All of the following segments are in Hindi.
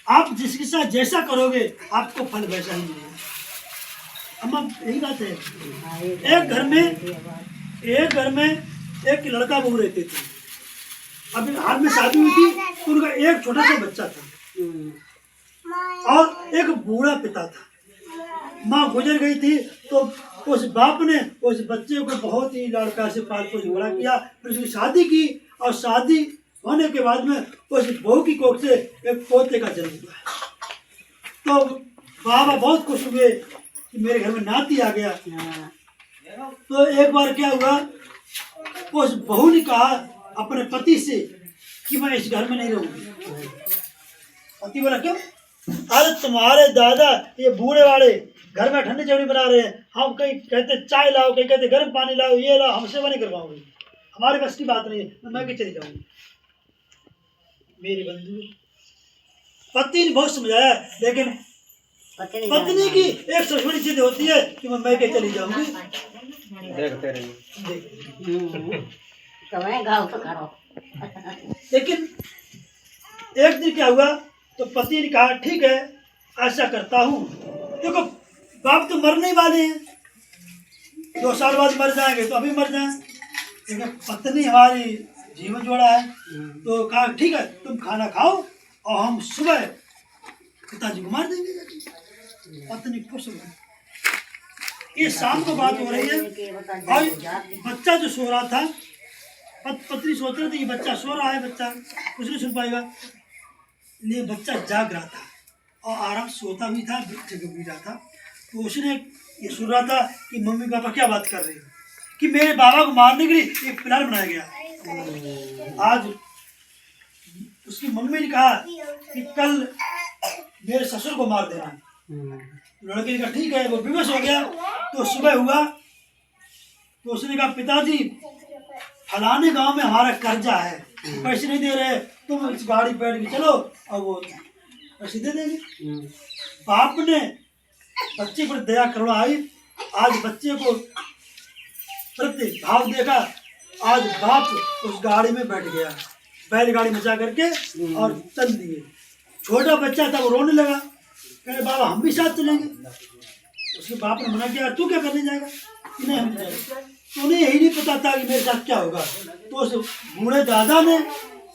आप जिसके साथ जैसा करोगे आपको फल वैसा ही मिलेगा। अम्मा यही बात है। एक घर में एक लड़का बहू रहते थे। अभी हाल में शादी हुई थी तो उनका एक छोटा सा बच्चा था और एक बूढ़ा पिता था। माँ गुजर गई थी तो उस बाप ने उस बच्चे को बहुत ही लाड़का से पाल पोस बड़ा किया। फिर उसकी शादी की और शादी होने के बाद में उस बहू की कोख से एक पोते का जन्म हुआ। तो बाबा बहुत खुश हुए कि मेरे घर में नाती आ गया। तो एक बार क्या हुआ, उस बहू ने कहा अपने पति से कि मैं इस घर में नहीं रहूंगी। पति बोला क्यों? अरे तुम्हारे दादा ये बूढ़े वाले घर में ठंडी चवड़ी बना रहे हैं, हम कहीं कहते चाय लाओ, कहीं कहते गर्म पानी लाओ, ये लाओ, हम सेवा नहीं कर पाऊंगी, हमारे बस की बात नहीं है, मैं भी चली जाऊंगी। मेरे बंधु पति ने बहुत समझाया, लेकिन पत्नी की एक सबसे जिद होती है कि मैं कहीं चली जाऊंगी। देखते रहिए। लेकिन एक दिन क्या हुआ, तो पति ने कहा ठीक है ऐसा करता हूँ, देखो बाप तो मरने ही वाले हैं, 2 साल बाद मर जाएंगे तो अभी मर जाए, लेकिन पत्नी हमारी जीवन जोड़ा है। तो कहा ठीक है तुम खाना खाओ और हम सुबह पिताजी को मार देंगे। पत्नी खुश हो गई। ये शाम को बात हो रही है और बच्चा जो सो रहा था, पत्नी सोच रही थी ये बच्चा सो रहा है, बच्चा कुछ नहीं सुन पाएगा, लेकिन बच्चा जाग रहा था और आराम सोता भी था, जगह भी रहा था। तो उसने ये सुन रहा था कि मम्मी पापा क्या बात कर रहे हैं कि मेरे बाबा को मारने के लिए एक प्लान बनाया गया। आज उसकी मम्मी ने कहा कि कल मेरे ससुर को मार देना। लड़के ने कहा ठीक है, वो बेबस हो गया। तो सुबह हुआ तो उसने कहा पिताजी फलाने गांव में हमारा कर्जा है, पैसे नहीं दे रहे, तुम इस गाड़ी बैठ के चलो और वो पैसे दे देंगे। बाप ने बच्चे पर दया करुणा आई, आज बच्चे को प्रति भाव देखा, आज बाप उस गाड़ी में बैठ गया, बैलगाड़ी मचा करके और चल दिए। छोटा बच्चा था वो रोने लगा, कहे बाबा हम भी साथ चलेंगे। उसके बाप ने मना किया, तू क्या करने जाएगा? नहीं हम जाएगा। तो उन्हें यही नहीं पता था कि मेरे साथ क्या होगा। तो उस बूढ़े दादा ने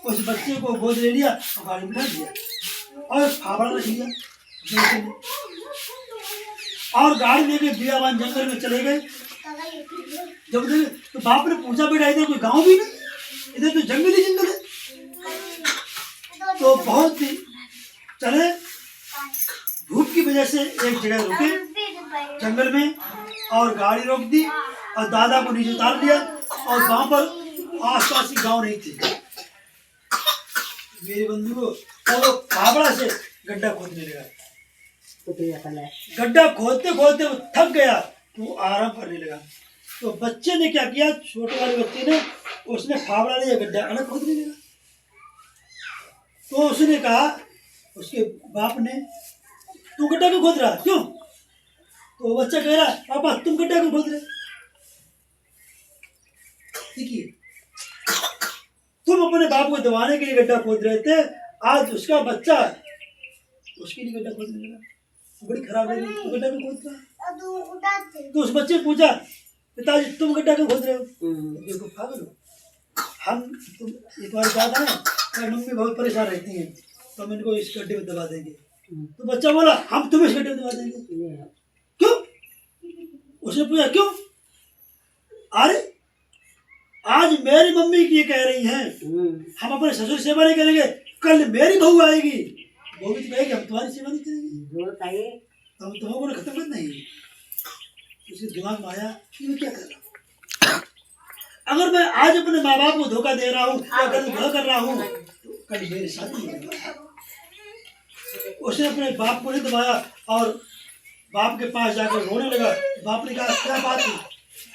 उस बच्चे को गोद ले लिया और गाड़ी में बैठ दिया और फावड़ा रख लिया और गाड़ी लेके बियाबान जंगल में चले गए। जब देखे तो बाप ने पूछा बेटा इधर कोई गांव भी नहीं, इधर तो जंगल ही जंगल है। तो बहुत ही चले, धूप की वजह से एक जगह रुके जंगल में और गाड़ी रोक दी और दादा को नीचे उतार दिया और वहां पर आसपास की गांव नहीं थी। मेरे बंधुओं वो फावड़ा से गड्ढा खोदने लगा, गड्ढा खोदते खोदते वो थक गया तो वो आराम करने लगा। तो बच्चे ने क्या किया, छोटे वाले बच्चे ने उसने फावड़ा लिया, गड्ढा अलग खोदने लगा। तो उसने कहा, उसके बाप ने तू गड्ढा क्यों खोद रहा, क्यों? तो बच्चा कह रहा पापा तुम गड्ढा क्यों खोद रहे? देखिए तुम अपने बाप को दबाने के लिए गड्ढा खोद रहे थे, आज उसका बच्चा उसके लिए गड्ढा खोदने लगा, बड़ी खराब है। तू गड्ढा क्यों खोद रहा? तो उस बच्चे ने पूछा पिताजी तुम गड्ढा क्यों खोद रहे हो? देखो पागल हो, हम तुम एक बार बात है ना, मम्मी बहुत परेशान रहती हैं तो हम इनको इस गड्ढे में दबा देंगे। तो बच्चा बोला हम तुम्हें इस गड्ढे में दबा देंगे। क्यों? उसने पूछा क्यों? अरे आज मेरी मम्मी की ये कह रही हैं हम अपने ससुर सेवा नहीं करेंगे, कल मेरी बहू आएगी, वो भी तो कहेगी हम तुम्हारी सेवा नहीं करेंगे, हम तुम्हारे को खत्म करना ही। उसके दिमाग में आया कि मैं क्या कर रहा हूँ, अगर मैं आज अपने माँ बाप को धोखा दे रहा हूँ या गलत भला कर रहा हूँ तो कल मेरे साथ नहीं होगा। उसने अपने बाप को नहीं दबाया और बाप के पास जाकर रोने लगा। बाप ने कहा क्या बात है?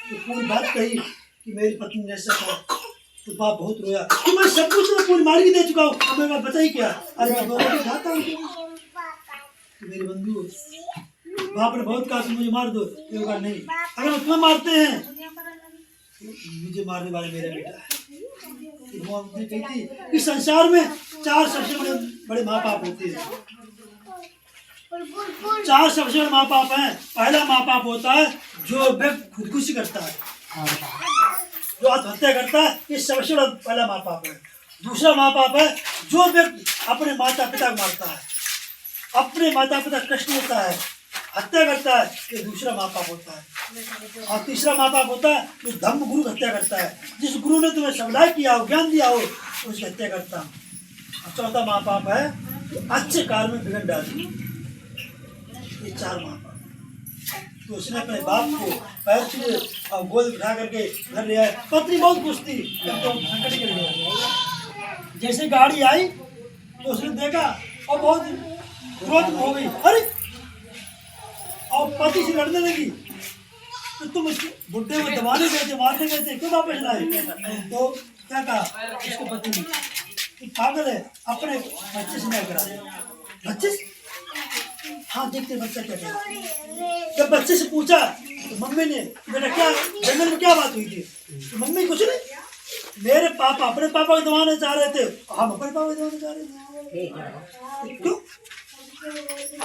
तो पूरी बात कही कि मेरी पत्नी ने ऐसा कहा। तो बाप बहुत रोया कि मैं सब कुछ तो पूरी मार के दे चुका हूँ, अब मेरे बचा ही क्या? अरे मैं दोनों को खाता हूँ। मेरे बंधु बाप ने बहुत कहा मुझे मार दो, ये कहा नहीं, अगर मैं तुम्हें मारते हैं मुझे मारने वाले मेरा बेटा है। वो हमने कही थी कि संसार में 4 सबसे बड़े माँ बाप होते हैं, चार सबसे बड़े माँ बाप हैं। पहला माँ बाप होता है जो व्यक्ति खुदकुशी करता है, जो आत्महत्या करता है, ये सबसे बड़ा पहला माँ बाप है। दूसरा माँ बाप है जो व्यक्ति अपने माता पिता को मारता है, अपने माता पिता कष्ट होता है, हत्या करता है, ये दूसरा माँ बाप होता है। और तीसरा माँ बाप होता है जो धर्म गुरु की हत्या करता है, जिस गुरु ने तुम्हें समझाया किया हो, ज्ञान दिया हो, उसकी हत्या करता हूँ। और चौथा माँ बाप है अच्छे काल में बिगड़ डाली। ये चार माँ बाप। तो उसने अपने बाप को पैर छुए और गोद बिठा करके घर ले आए। पत्नी बहुत खुश थी कि अब तो हम संकट के लिए। जैसे गाड़ी आई तो उसने देखा और बहुत क्रोध हो गई, अरे, और पति से लड़ने लगी। तो तुम उस बुढ़े को दबाने गए थे, मारने गए थे, क्यों वापस लाए? तो क्या कहा उसके पति ने, कि पागल है, अपने बच्चे से नहीं करा। बच्चे से? हाँ, देखते बच्चा क्या कहता। जब बच्चे से पूछा तो मम्मी ने, बेटा क्या जंगल में क्या बात हुई थी? तो मम्मी कुछ नहीं, मेरे पापा अपने पापा को दबाना चाह रहे थे, हम अपने पापा को दबाना चाह रहे थे। क्यों?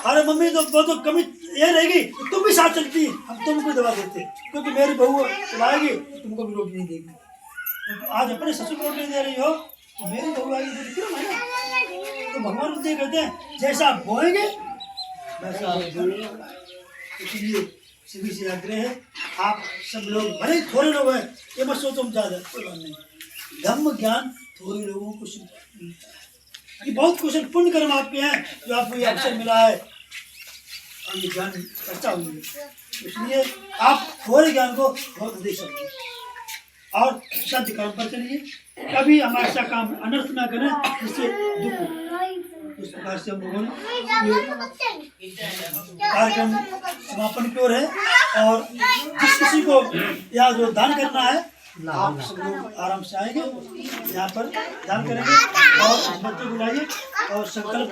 अरे मम्मी तो वो तो कमी ये रहेगी, तुम भी साथ चलती, हम तुमको दबा देते, क्योंकि मेरी बहू चलाएगी तो तुमको भी रोक नहीं देगी। तो आज अपने ससुर को रोक नहीं दे रही हो, तो मेरी बहू आएगी तो क्यों है? तो भगवान बुद्धि कहते हैं जैसा आप बोएंगे वैसा आप बोएंगे। इसलिए सभी से आग्रह है, आप सब लोग भले थोड़े लोग हैं, ये मत सोचो हम ज्यादा, कोई बात नहीं। धर्म ज्ञान थोड़े लोगों को मिलता है। ये बहुत कुशल पुण्य कर्म आपके हैं जो आपको ये अवसर मिला है और ये ज्ञान चर्चा हुई है। इसलिए आप थोड़े ज्ञान को बहुत अधिक समझिए और सत्य कर्म पर चलिए। कभी हमारे साथ काम अनर्थ ना करें जिससे दुख हो। इस प्रकार से हम लोगों ने कार्यक्रम समापन की ओर है। और जिस किसी को यहाँ जो दान करना है, आप सब लोग आराम से आएंगे, यहाँ पर दान करेंगे और इस बच्चे को लाइए और संकल्प